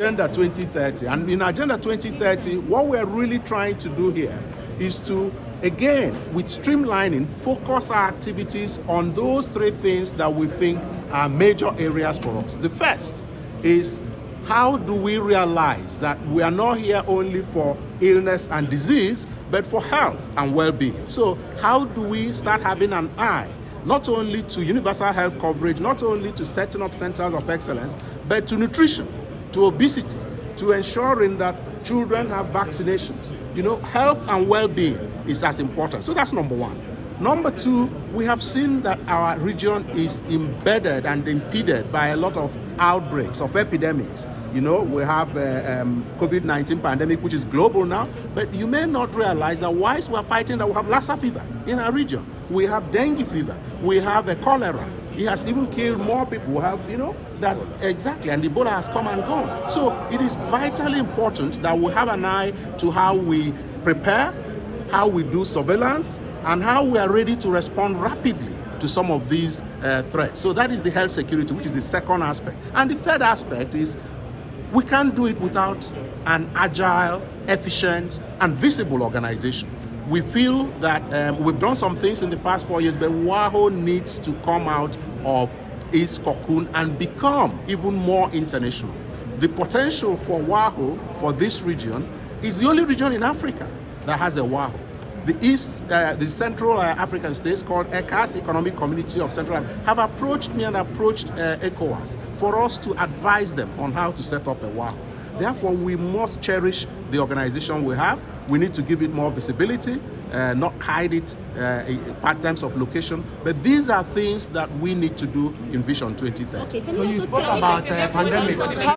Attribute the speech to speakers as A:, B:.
A: Agenda 2030. And in Agenda 2030, what we're really trying to do here is to, again, with streamlining, focus our activities on those three things that we think are major areas for us. The first is, how do we realize that we are not here only for illness and disease, but for health and well-being? So how do we start having an eye not only to universal health coverage, not only to setting up centers of excellence, but to nutrition, to obesity, to ensuring that children have vaccinations. You know, health and well-being is as important. So that's number one. Number two, we have seen that our region is embedded and impeded by a lot of outbreaks of epidemics. You know, we have COVID-19 pandemic, which is global now, but you may not realize that whilst we're fighting that, we have Lassa fever in our region. We have dengue fever. We have a cholera. It has even killed more people. We have, you know, that exactly, and Ebola has come and gone. So it is vitally important that we have an eye to how we prepare, how we do surveillance, and how we are ready to respond rapidly to some of these threats. So that is the health security, which is the second aspect. And the third aspect is, we can't do it without an agile, efficient, and visible organization. We feel that we've done some things in the past 4 years, but WAHO needs to come out of its cocoon and become even more international. The potential for WAHO, for this region, is the only region in Africa that has a WAHO. The Central African states called ECAS, Economic Community of Central Africa, have approached me and approached ECOWAS for us to advise them on how to set up a WAHO. Therefore, we must cherish the organization we have. We need to give it more visibility, not hide it in terms of location. But these are things that we need to do in Vision 2030.
B: So you spoke about pandemic.